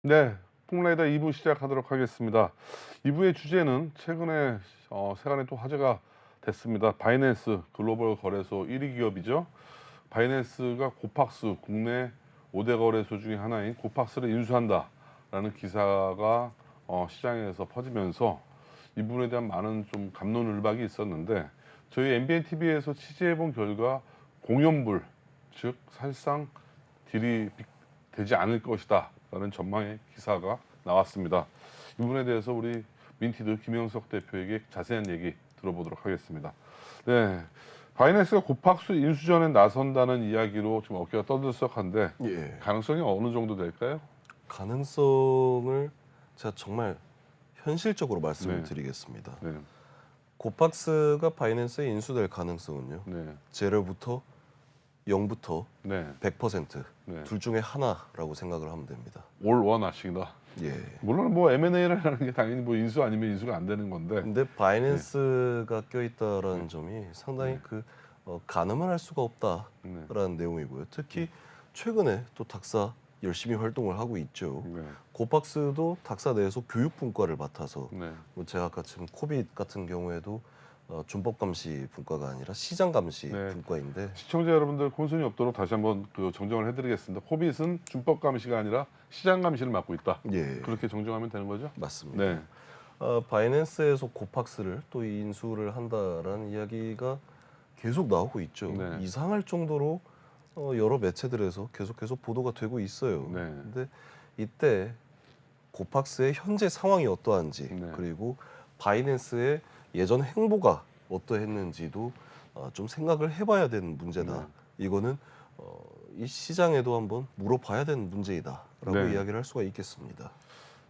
네, 폼라이더 2부 시작하도록 하겠습니다. 2부의 주제는 최근에 세간에 또 화제가 됐습니다. 바이낸스 글로벌 거래소 1위 기업이죠. 바이낸스가 코팍스 국내 5대 거래소 중에 하나인 코팍스를 인수한다라는 기사가 시장에서 퍼지면서 이 부분에 대한 많은 좀 갑론을박이 있었는데 저희 MBN TV에서 취재해 본 결과 공연불, 즉 사실상 딜이 되지 않을 것이다라는 전망의 기사가 나왔습니다. 이 부분에 대해서 우리 민티드 김영석 대표에게 자세한 얘기 들어보도록 하겠습니다. 네, 바이낸스가 고팍수 인수전에 나선다는 이야기로 좀 어깨가 떠들썩한데 예. 가능성이 어느 정도 될까요? 가능성을 제가 정말 현실적으로 말씀을 네, 드리겠습니다. 네, 고팍스가 바이낸스에 인수될 가능성은요. 네, 제로부터 0부터 네, 100%, 네. 둘 중에 하나라고 생각을 하면 됩니다. 올 원하시다. 예. 물론 뭐 M&A라는 게 당연히 뭐 인수 아니면 인수가 안 되는 건데. 근데 바이낸스가 껴있다라는 네. 점이 상당히 네. 가늠을 할 수가 네, 없다라는 내용이고요. 특히 최근에 또 닥사 열심히 활동을 하고 있죠. 네, 고팍스도 닥사 내에서 교육 분과를 맡아서 네. 뭐 제가 아까 지금 코빗 같은 경우에도 준법 감시 분과가 아니라 시장 감시 네. 분과인데 시청자 여러분들 혼선이 없도록 다시 한번 그 정정을 해드리겠습니다. 호빗은 준법 감시가 아니라 시장 감시를 맡고 있다. 예, 그렇게 정정하면 되는 거죠? 맞습니다. 네, 바이낸스에서 고팍스를 또 인수를 한다라는 이야기가 계속 나오고 있죠. 네. 이상할 정도로 여러 매체들에서 계속해서 보도가 되고 있어요. 네. 근데 이때 고팍스의 현재 상황이 어떠한지 네. 그리고 바이낸스의 예전 행보가 어떠했는지도 좀 생각을 해봐야 되는 문제다. 이거는 이 시장에도 한번 물어봐야 되는 문제이다라고 네. 이야기를 할 수가 있겠습니다.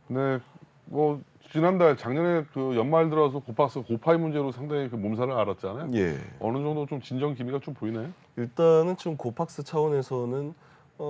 네, 뭐 지난달 작년에 그 연말 들어서 고팍스 고파이 문제로 상당히 그 몸살을 앓았잖아요. 예, 어느 정도 좀 진정 기미가 좀 보이나요? 일단은 지금 고팍스 차원에서는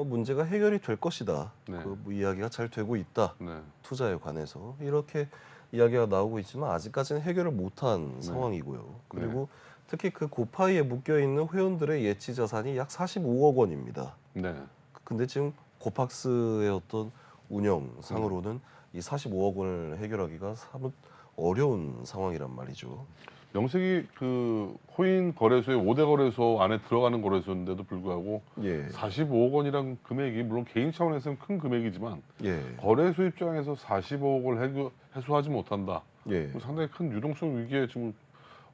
문제가 해결이 될 것이다. 네. 뭐 이야기가 잘 되고 있다. 네, 투자에 관해서 이렇게 이야기가 나오고 있지만 아직까지는 해결을 못한 네. 상황이고요. 그리고 특히 그 고파이에 묶여 있는 회원들의 예치 자산이 약 45억 원입니다. 네, 근데 지금 고팍스의 어떤 운영상으로는 이 45억 원을 해결하기가 사뭇 어려운 상황이란 말이죠. 명색이 그 코인 거래소의 5대 거래소 안에 들어가는 거래소인데도 불구하고 예, 45억 원이란 금액이 물론 개인 차원에서는 큰 금액이지만 예, 거래소 입장에서 45억을 해소하지 못한다. 예. 상당히 큰 유동성 위기에 지금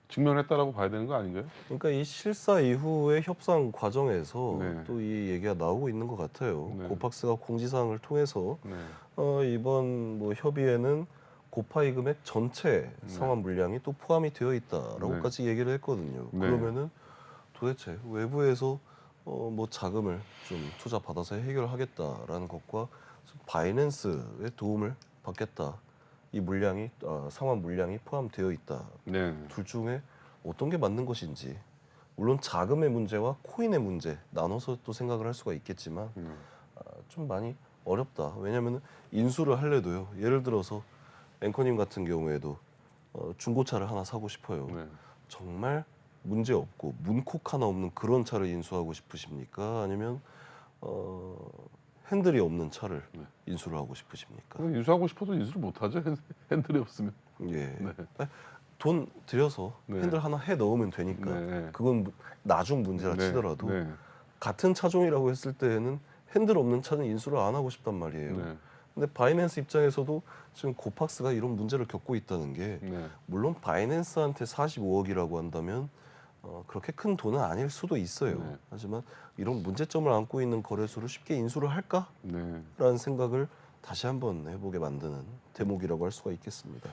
직면했다라고 봐야 되는 거 아닌가요? 그러니까 이 실사 이후의 협상 과정에서 네. 또 이 얘기가 나오고 있는 것 같아요. 네. 고팍스가 공지사항을 통해서 네. 이번 뭐 협의에는 고파이 금액 전체 상환 물량이 또 포함이 되어 있다라고까지 얘기를 했거든요. 네. 그러면은 도대체 외부에서 뭐 자금을 좀 투자 받아서 해결하겠다라는 것과 바이낸스의 도움을 받겠다. 이 물량이 상환 물량이 포함되어 있다. 네. 둘 중에 어떤 게 맞는 것인지 물론 자금의 문제와 코인의 문제 나눠서 또 생각을 할 수가 있겠지만 좀 많이 어렵다. 왜냐하면 인수를 할래도요. 예를 들어서 앵커님 같은 경우에도 중고차를 하나 사고 싶어요. 네. 정말 문제 없고 문콕 하나 없는 그런 차를 인수하고 싶으십니까? 아니면 핸들이 없는 차를 인수를 하고 싶으십니까? 인수하고 싶어도 인수를 못 하죠. 핸들이 없으면. 예. 네. 돈 들여서 네. 핸들 하나 해 넣으면 되니까 네. 그건 나중 문제라 네. 치더라도 네. 같은 차종이라고 했을 때에는 핸들 없는 차는 인수를 안 하고 싶단 말이에요. 네. 근데 바이낸스 입장에서도 지금 고팍스가 이런 문제를 겪고 있다는 게 네. 물론 바이낸스한테 45억이라고 한다면 그렇게 큰 돈은 아닐 수도 있어요. 네. 하지만 이런 문제점을 안고 있는 거래소를 쉽게 인수를 할까라는 네. 생각을 다시 한번 해보게 만드는 대목이라고 할 수가 있겠습니다.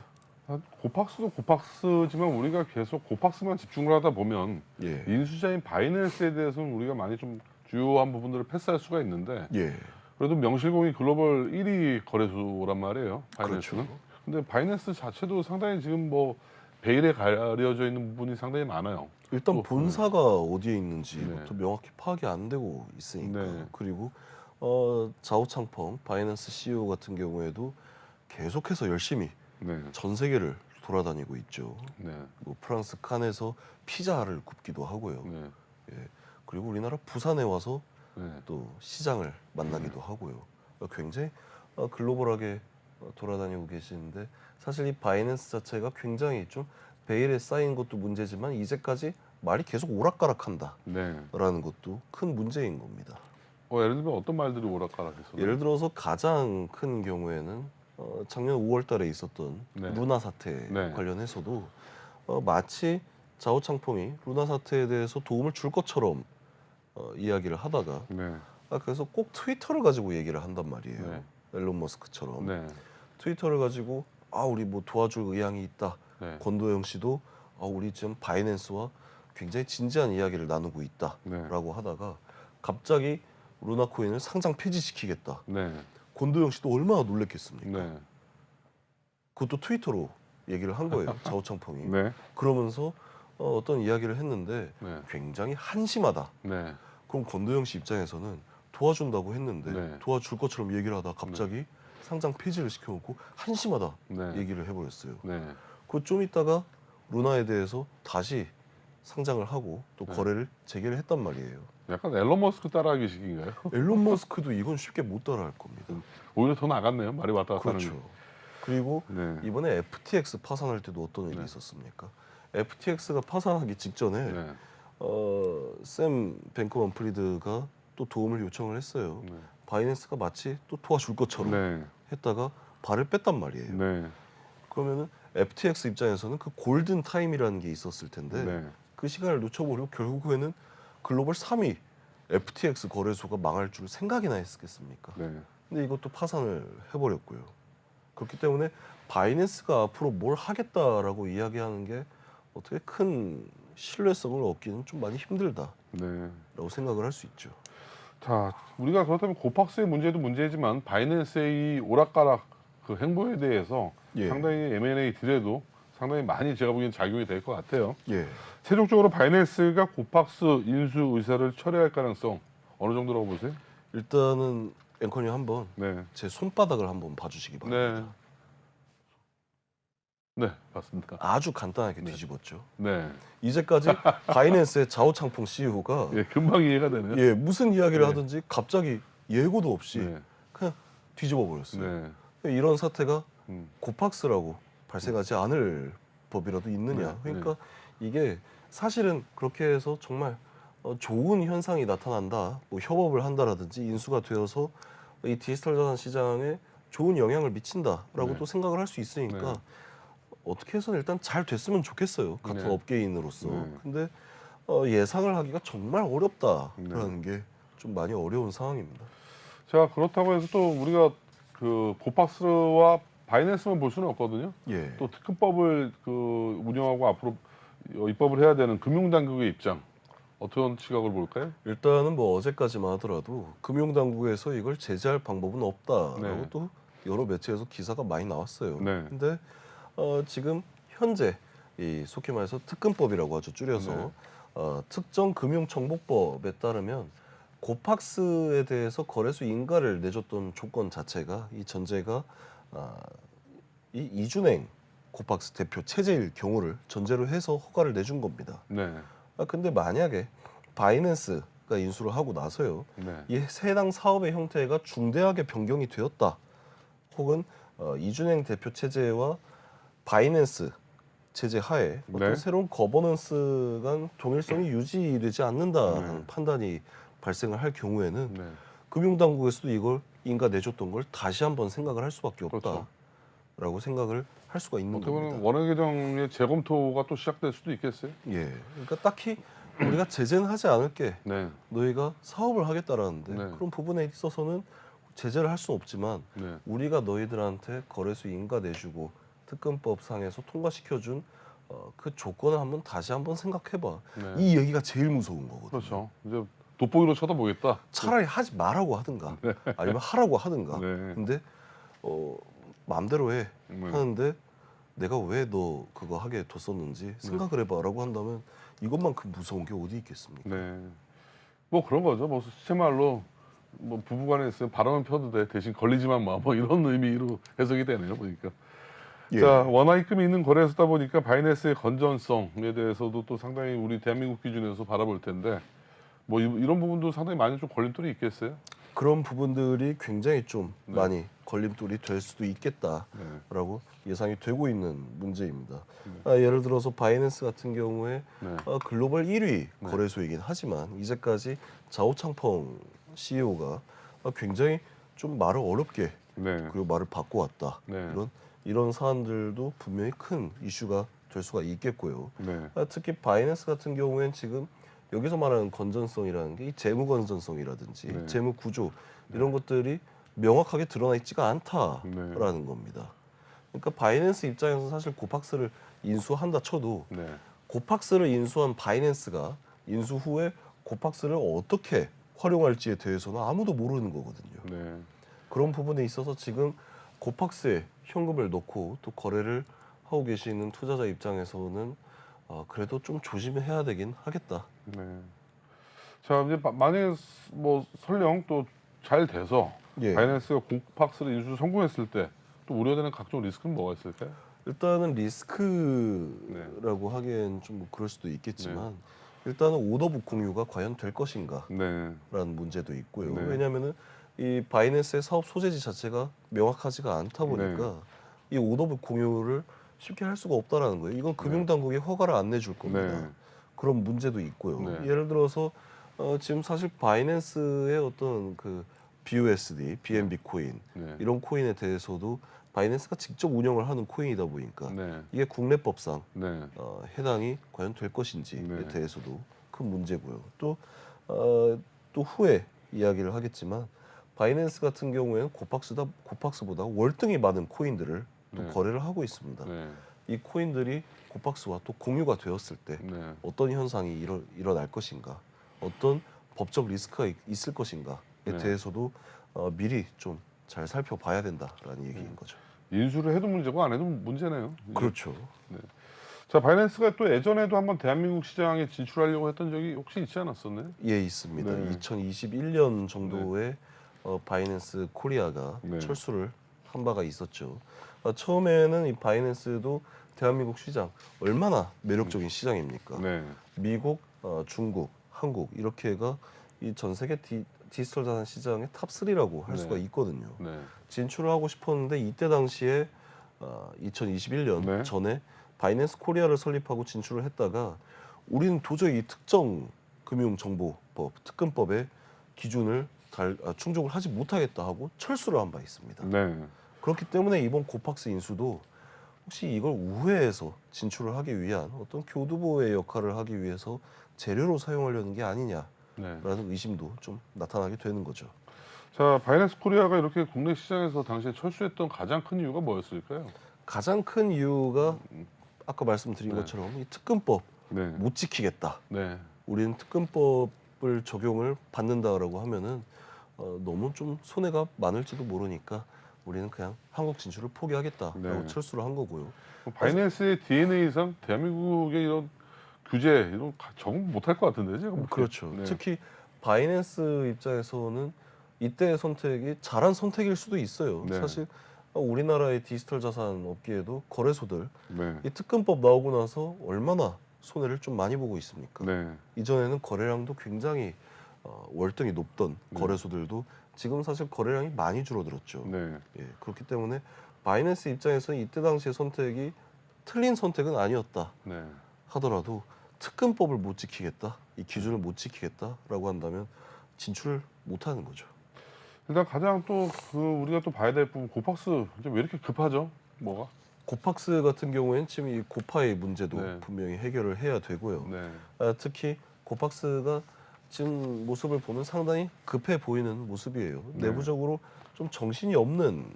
고팍스도 고팍스지만 우리가 계속 고팍스만 집중을 하다 보면 예. 인수자인 바이낸스에 대해서는 우리가 많이 좀 주요한 부분들을 패스할 수가 있는데 예. 그래도 명실공히 글로벌 1위 거래소란 말이에요. 바이낸스는. 그렇죠. 근데 바이낸스 자체도 상당히 지금 뭐 베일에 가려져 있는 부분이 상당히 많아요. 일단 또, 본사가 어디에 있는지부터 명확히 파악이 안 되고 있으니까. 네. 그리고 자오창펑 바이낸스 CEO 같은 경우에도 계속해서 열심히 네. 전 세계를 돌아다니고 있죠. 네. 뭐 프랑스 칸에서 피자를 굽기도 하고요. 네. 예. 그리고 우리나라 부산에 와서 네. 또 시장을 만나기도 하고요. 굉장히 글로벌하게 돌아다니고 계시는데 사실 이 바이낸스 자체가 굉장히 좀 베일에 쌓인 것도 문제지만 이제까지 말이 계속 오락가락한다라는 네. 것도 큰 문제인 겁니다. 예를 들면 어떤 말들이 오락가락했어요? 예를 들어서 가장 큰 경우에는 작년 5월달에 있었던 네. 루나 사태 네. 관련해서도 마치 자오창펑이 루나 사태에 대해서 도움을 줄 것처럼 이야기를 하다가 네. 그래서 꼭 트위터를 가지고 얘기를 한단 말이에요. 네. 앨런 머스크처럼 네. 트위터를 가지고 우리 뭐 도와줄 의향이 있다. 네. 권도영 씨도 우리 지금 바이낸스와 굉장히 진지한 이야기를 나누고 네. 있다라고 하다가 갑자기 루나 코인을 상장 폐지시키겠다. 네. 권도영 씨도 얼마나 놀랬겠습니까? 네. 그것도 트위터로 얘기를 한 거예요. 자오창펑이. 네. 그러면서 어떤 이야기를 했는데 네. 굉장히 한심하다. 네. 그럼 권도영 씨 입장에서는 도와준다고 했는데 네. 도와줄 것처럼 얘기를 하다 갑자기 상장 폐지를 시켜놓고 한심하다 네. 얘기를 해버렸어요. 네. 그 좀 있다가 루나에 대해서 다시 상장을 하고 또 네. 거래를 재개를 했단 말이에요. 약간 앨런 머스크 따라하기 식인가요? 앨런 머스크도 이건 쉽게 못 따라할 겁니다. 오히려 더 나갔네요. 말이 왔다 갔다 하는 그렇죠. 그리고 게. 네. 이번에 FTX 파산할 때도 어떤 일이 네. 있었습니까? FTX가 파산하기 직전에 네. 샘 뱅크먼 프리드가 또 도움을 요청을 했어요. 네. 바이낸스가 마치 또 도와줄 것처럼 네. 했다가 발을 뺐단 말이에요. 네. 그러면은 FTX 입장에서는 그 골든 타임이라는 게 있었을 텐데 네. 그 시간을 놓쳐버리고 결국에는 글로벌 3위 FTX 거래소가 망할 줄 생각이나 했겠습니까? 네. 근데 이것도 파산을 해버렸고요. 그렇기 때문에 바이낸스가 앞으로 뭘 하겠다라고 이야기하는 게 어떻게 큰 신뢰성을 얻기는 좀 많이 힘들다라고 네. 생각을 할 수 있죠. 자, 우리가 그렇다면 고팍스의 문제도 문제지만 바이낸스의 이 오락가락 그 행보에 대해서 예. 상당히 M&A 딜에도 상당히 많이 제가 보기엔 작용이 될 것 같아요. 예. 최종적으로 바이낸스가 고팍스 인수 의사를 철회할 가능성 어느 정도라고 보세요? 일단은 앵커님 한번 네. 제 손바닥을 한번 봐주시기 바랍니다. 네, 맞습니다. 아주 간단하게 뒤집었죠. 네. 이제까지 바이낸스의 자오창펑 CEO가 예, 금방 이해가 되네요. 무슨 이야기를 네. 하든지 갑자기 예고도 없이 네. 그냥 뒤집어 버렸어요. 네. 이런 사태가 음. 고팍스라고 발생하지 않을 법이라도 있느냐. 네, 그러니까 이게 사실은 그렇게 해서 정말 좋은 현상이 나타난다. 뭐 협업을 한다라든지 인수가 되어서 이 디지털 자산 시장에 좋은 영향을 미친다라고 네. 또 생각을 할 수 있으니까 네. 어떻게 해서는 일단 잘 됐으면 좋겠어요. 같은 네. 업계인으로서. 네. 근데 예상을 하기가 정말 어렵다라는 게 좀 많이 어려운 상황입니다. 자, 그렇다고 해서 또 우리가 그 고팍스와 바이낸스만 볼 수는 없거든요. 예. 또 특검법을 그 운영하고 앞으로 입법을 해야 되는 금융당국의 입장 어떤 시각을 볼까요? 일단은 뭐 어제까지만 하더라도 금융당국에서 이걸 제재할 방법은 없다라고 네. 또 여러 매체에서 기사가 많이 나왔어요. 네. 근데 지금 현재 이 속히 말해서 특금법이라고 하죠. 줄여서 네. 특정 금융정보법에 따르면 고팍스에 대해서 거래소 인가를 내줬던 조건 자체가 이 전제가 이 이준행 고팍스 대표 체제일 경우를 전제로 해서 허가를 내준 겁니다. 네. 근데 만약에 바이낸스가 인수를 하고 나서요, 네. 이 해당 사업의 형태가 중대하게 변경이 되었다, 혹은 이준행 대표 체제와 바이낸스 체제 하에 어떤 네. 새로운 거버넌스 간 동일성이 유지되지 않는다는 네. 판단이 발생을 할 경우에는 네. 금융당국에서도 이걸 인가 내줬던 걸 다시 한번 생각을 할 수밖에 없다라고 그렇죠. 생각을 할 수가 있는 어떻게 보면 겁니다. 원화 개정의 재검토가 또 시작될 수도 있겠어요. 예, 그러니까 딱히 우리가 제재는 하지 않을게. 네. 너희가 사업을 하겠다라는데 네. 그런 부분에 있어서는 제재를 할 수는 없지만 네. 우리가 너희들한테 거래소 인가 내주고 특검법상에서 통과시켜준 그 조건을 한번 다시 한번 생각해봐. 네. 이 얘기가 제일 무서운 거거든요. 그렇죠. 이제 돋보기로 쳐다보겠다. 차라리 하지 말라고 하든가 아니면 하라고 하든가. 네. 근데 마음대로 해 네. 하는데 내가 왜 너 그거 하게 뒀었는지 생각을 해봐라고 한다면 이것만큼 무서운 게 어디 있겠습니까? 네. 뭐 그런 거죠. 뭐 시체말로 뭐 부부간에 있으면 바람은 펴도 돼. 대신 걸리지만 마. 뭐 이런 의미로 해석이 되네요. 보니까. 예. 자, 원화 입금이 있는 거래소다 보니까 바이낸스의 건전성에 대해서도 또 상당히 우리 대한민국 기준에서 바라볼 텐데 뭐 이런 부분도 상당히 많이 좀 걸림돌이 있겠어요? 그런 부분들이 굉장히 좀 네. 많이 걸림돌이 될 수도 있겠다라고 네. 예상이 되고 있는 문제입니다. 네. 예를 들어서 바이낸스 같은 경우에 네. 글로벌 1위 네. 거래소이긴 하지만 이제까지 자오창펑 CEO가 굉장히 좀 말을 어렵게 네. 그리고 말을 바꿔왔다. 네. 이런 사안들도 분명히 큰 이슈가 될 수가 있겠고요. 네. 특히 바이낸스 같은 경우에는 지금 여기서 말하는 건전성이라는 게 이 재무 건전성이라든지 네. 재무 구조 이런 것들이 명확하게 드러나 있지가 않다라는 네. 겁니다. 그러니까 바이낸스 입장에서 사실 고팍스를 인수한다 쳐도 네. 고팍스를 인수한 바이낸스가 인수 후에 고팍스를 어떻게 활용할지에 대해서는 아무도 모르는 거거든요. 네. 그런 부분에 있어서 지금 고팍스에 현금을 넣고 또 거래를 하고 계시는 투자자 입장에서는 그래도 좀 조심해야 되긴 하겠다. 네. 자, 이제 만약에 뭐 설령 또 잘 돼서 예. 바이낸스가 고팍스를 인수 성공했을 때 또 우려되는 각종 리스크는 뭐가 있을까요? 일단은 리스크라고 하기엔 좀뭐 그럴 수도 있겠지만 일단은 오더북 공유가 과연 될 것인가라는 네. 문제도 있고요. 네. 왜냐하면은 이 바이낸스의 사업 소재지 자체가 명확하지가 않다 보니까 이 오더북 공유를 쉽게 할 수가 없다라는 거예요. 이건 금융당국이 허가를 안 내줄 겁니다. 네. 그런 문제도 있고요. 네. 예를 들어서 지금 사실 바이낸스의 어떤 그 BUSD, BNB 코인 네. 이런 코인에 대해서도 바이낸스가 직접 운영을 하는 코인이다 보니까 네. 이게 국내법상 네. 해당이 과연 될 것인지에 네. 대해서도 큰 문제고요. 또 후에 이야기를 하겠지만 바이낸스 같은 경우에는 고팍스보다 월등히 많은 코인들을 또 네. 거래를 하고 있습니다. 네. 이 코인들이 고팍스와 또 공유가 되었을 때 네. 어떤 현상이 일어날 것인가, 어떤 법적 리스크가 있을 것인가에 네. 대해서도 미리 좀 잘 살펴봐야 된다라는 얘기인 거죠. 인수를 해도 문제고 안 해도 문제네요. 그렇죠. 자, 바이낸스가 또 예전에도 한번 대한민국 시장에 진출하려고 했던 적이 혹시 있지 않았었나요? 예, 있습니다. 네. 2021년 정도에 바이낸스 코리아가 네. 철수를 한 바가 있었죠. 처음에는 이 바이낸스도 대한민국 시장 얼마나 매력적인 시장입니까? 네. 미국, 중국, 한국 이렇게가 이 전 세계 디지털 자산 시장의 탑 3라고 할 네. 수가 있거든요. 네. 진출을 하고 싶었는데 이때 당시에 2021년 네. 전에 바이낸스 코리아를 설립하고 진출을 했다가 우리는 도저히 이 특정 금융정보법 특검법의 기준을 충족을 하지 못하겠다 하고 철수를 한 바 있습니다. 네. 그렇기 때문에 이번 고팍스 인수도 혹시 이걸 우회해서 진출을 하기 위한 어떤 교두보의 역할을 하기 위해서 재료로 사용하려는 게 아니냐라는 네. 의심도 좀 나타나게 되는 거죠. 자, 바이낸스 코리아가 이렇게 국내 시장에서 당시에 철수했던 가장 큰 이유가 뭐였을까요? 가장 큰 이유가 아까 말씀드린 네. 것처럼 이 특검법 네. 못 지키겠다. 네. 우리는 특검법을 적용을 받는다라고 하면은 너무 좀 손해가 많을지도 모르니까 우리는 그냥 한국 진출을 포기하겠다라고 네. 철수를 한 거고요. 바이낸스의 DNA상 대한민국의 이런 규제 이런 적응 못할 것 같은데 제가 보기엔. 그렇죠. 네. 특히 바이낸스 입장에서는 이때의 선택이 잘한 선택일 수도 있어요. 네. 사실 우리나라의 디지털 자산 업계에도 거래소들 네. 이 특검법 나오고 나서 얼마나 손해를 좀 많이 보고 있습니까? 네. 이전에는 거래량도 굉장히 월등히 높던 네. 거래소들도 지금 사실 거래량이 많이 줄어들었죠. 네. 예, 그렇기 때문에 바이낸스 입장에서는 이때 당시의 선택이 틀린 선택은 아니었다 네. 하더라도 특검법을 못 지키겠다, 이 기준을 못 지키겠다라고 한다면 진출을 못하는 거죠. 일단 가장 또 우리가 또 봐야 될 부분 고팍스 이제 왜 이렇게 급하죠? 뭐가? 고팍스 같은 경우에는 지금 이 고파의 문제도 네. 분명히 해결을 해야 되고요. 네. 특히 고팍스가 지금 모습을 보면 상당히 급해 보이는 모습이에요. 네. 내부적으로 좀 정신이 없는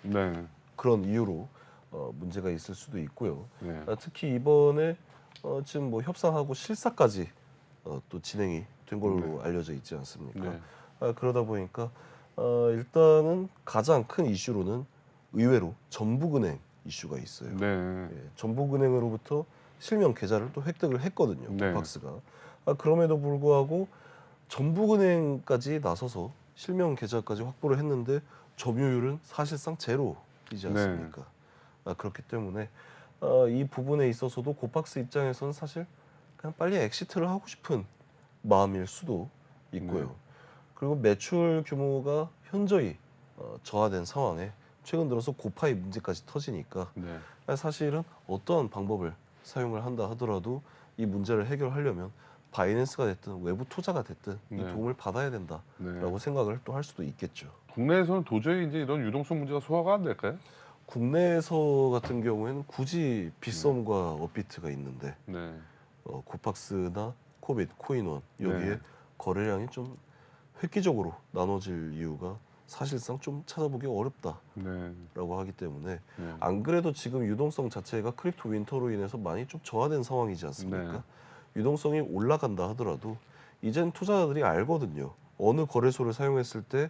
네. 그런 이유로 문제가 있을 수도 있고요. 네. 특히 이번에 지금 뭐 협상하고 실사까지 또 진행이 된 걸로 알려져 있지 않습니까? 네. 그러다 보니까 일단은 가장 큰 이슈로는 의외로 전북은행 이슈가 있어요. 네. 예, 전북은행으로부터 실명 계좌를 또 획득을 했거든요. 네. 고팍스가. 그럼에도 불구하고 전북은행까지 나서서 실명 계좌까지 확보를 했는데 점유율은 사실상 제로이지 않습니까? 그렇기 때문에 이 부분에 있어서도 고팍스 입장에서는 사실 그냥 빨리 엑시트를 하고 싶은 마음일 수도 있고요. 그리고 매출 규모가 현저히 저하된 상황에 최근 들어서 고파이 문제까지 터지니까 네. 사실은 어떠한 방법을 사용을 한다 하더라도 이 문제를 해결하려면 바이낸스가 됐든 외부 투자가 됐든 이 네. 도움을 받아야 된다라고 네. 생각을 또 할 수도 있겠죠. 국내에서는 도저히 이제 이런 유동성 문제가 소화가 안 될까요? 국내에서 같은 경우에는 굳이 빗썸과 업비트가 있는데 네. 코팍스나 코빗, 코인원 여기에 네. 거래량이 좀 획기적으로 나눠질 이유가 사실상 좀 찾아보기 어렵다라고 네. 하기 때문에 네. 안 그래도 지금 유동성 자체가 크립토 윈터로 인해서 많이 좀 저하된 상황이지 않습니까? 네. 유동성이 올라간다 하더라도 이젠 투자자들이 알거든요. 어느 거래소를 사용했을 때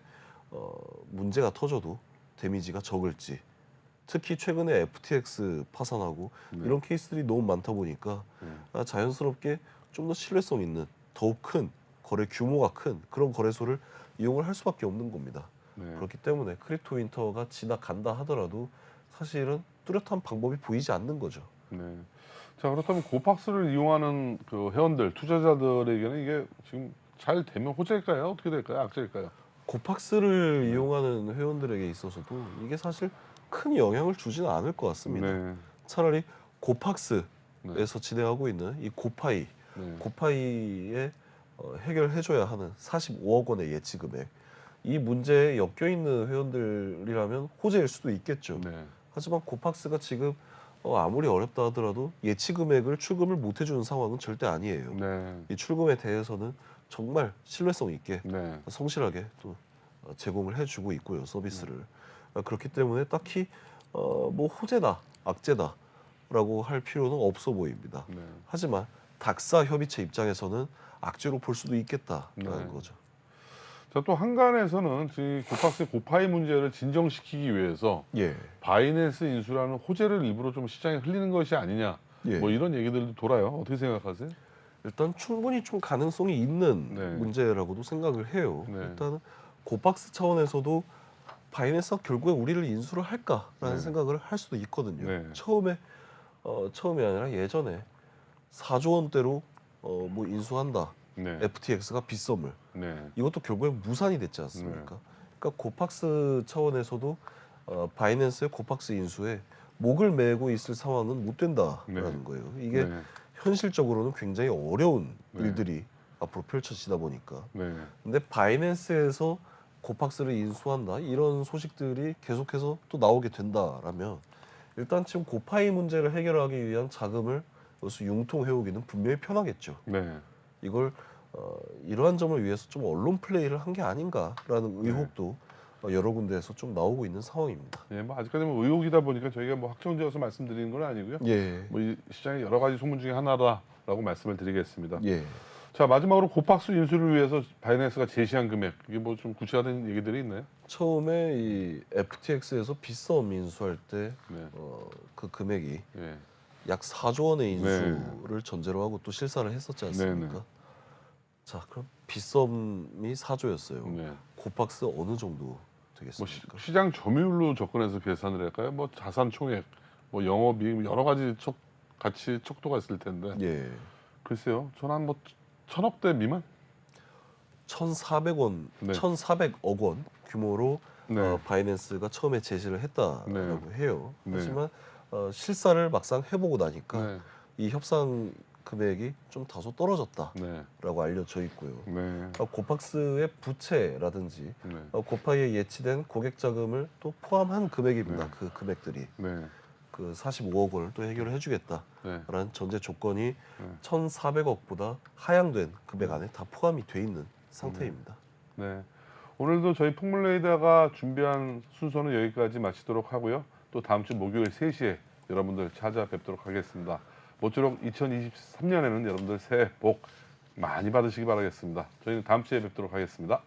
문제가 터져도 데미지가 적을지. 특히 최근에 FTX 파산하고 네. 이런 케이스들이 너무 많다 보니까 네. 자연스럽게 좀 더 신뢰성 있는 더욱 큰 거래 규모가 큰 그런 거래소를 이용을 할 수밖에 없는 겁니다. 네. 그렇기 때문에 크립토 윈터가 지나간다 하더라도 사실은 뚜렷한 방법이 보이지 않는 거죠. 네. 자, 그렇다면 고팍스를 이용하는 그 회원들, 투자자들에게는 이게 지금 잘 되면 호재일까요? 어떻게 될까요? 악재일까요? 고팍스를 이용하는 회원들에게 있어서도 이게 사실 큰 영향을 주지는 않을 것 같습니다. 네. 차라리 고팍스에서 네. 진행하고 있는 이 고파이, 네. 고파이에 해결해줘야 하는 45억 원의 예치 금액, 이 문제에 엮여 있는 회원들이라면 호재일 수도 있겠죠. 네. 하지만 고팍스가 지금 아무리 어렵다 하더라도 예치 금액을 출금을 못 해주는 상황은 절대 아니에요. 네. 이 출금에 대해서는 정말 신뢰성 있게 네. 성실하게 또 제공을 해주고 있고요, 서비스를. 그렇기 때문에 딱히 뭐 호재다, 악재다라고 할 필요는 없어 보입니다. 네. 하지만 닥사 협의체 입장에서는 악재로 볼 수도 있겠다라는 네. 거죠. 자, 또 한간에서는 이 고팍스의 고파이 문제를 진정시키기 위해서 예, 바이낸스 인수라는 호재를 일부러 좀 시장에 흘리는 것이 아니냐, 예. 뭐 이런 얘기들도 돌아요. 어떻게 생각하세요? 일단 충분히 좀 가능성이 있는 네. 문제라고도 생각을 해요. 네. 일단은 고박스 차원에서도 바이낸스가 결국에 우리를 인수를 할까라는 네. 생각을 할 수도 있거든요. 네. 처음이 아니라 예전에 4조 원대로 뭐 인수한다. 네. FTX가 빗썸을 네. 이것도 결국에 무산이 됐지 않습니까? 그러니까 고팍스 차원에서도 바이낸스의 고팍스 인수에 목을 메고 있을 상황은 못 된다라는 네. 거예요. 이게 네. 현실적으로는 굉장히 어려운 네. 일들이 앞으로 펼쳐지다 보니까. 네. 근데 바이낸스에서 고팍스를 인수한다 이런 소식들이 계속해서 또 나오게 된다라면 일단 지금 고파이 문제를 해결하기 위한 자금을 여기서 융통해오기는 분명히 편하겠죠. 네. 이걸 이러한 점을 위해서 좀 언론 플레이를 한 게 아닌가라는 네. 의혹도 여러 군데에서 좀 나오고 있는 상황입니다. 예, 뭐 아직까지는 뭐 의혹이다 보니까 저희가 뭐 확정지어서 말씀드리는 건 아니고요. 예, 뭐 이 시장의 여러 가지 소문 중에 하나다라고 말씀을 드리겠습니다. 예. 자, 마지막으로 고팍스 인수를 위해서 바이낸스가 제시한 금액, 이게 뭐 좀 구체화된 얘기들이 있나요? 처음에 이 FTX에서 빗썸 인수할 때 네. 그 금액이 예. 약 4조 원의 인수를 전제로 하고 또 실사를 했었지 않습니까? 네네. 자, 그럼 빗썸이 4조였어요. 네. 고팍스 어느 정도 뭐 되겠습니까? 시장 점유율로 접근해서 계산을 할까요? 뭐 자산 총액, 뭐 영업이익 여러 가지 같이 척도가 있을 텐데. 예. 글쎄요. 저는 한 뭐 1,000억대 미만? 1,400원, 네. 1,400억 원 규모로 네. 바이낸스가 처음에 제시를 했다라고 네. 해요. 네. 하지만 실사를 막상 해보고 나니까 네. 이 협상 금액이 좀 다소 떨어졌다라고 네. 알려져 있고요. 네. 고팍스의 부채라든지 네. 고파이에 예치된 고객 자금을 또 포함한 금액입니다. 네. 그 금액들이 네. 그 45억 원을 또 해결을 해주겠다라는 네. 전제 조건이 네. 1,400억보다 하향된 금액 안에 다 포함이 돼 있는 상태입니다. 네. 오늘도 저희 풍물레이더가 준비한 순서는 여기까지 마치도록 하고요. 또 다음 주 목요일 3시에 여러분들 찾아뵙도록 하겠습니다. 모쪼록 2023년에는 여러분들 새해 복 많이 받으시기 바라겠습니다. 저희는 다음 주에 뵙도록 하겠습니다.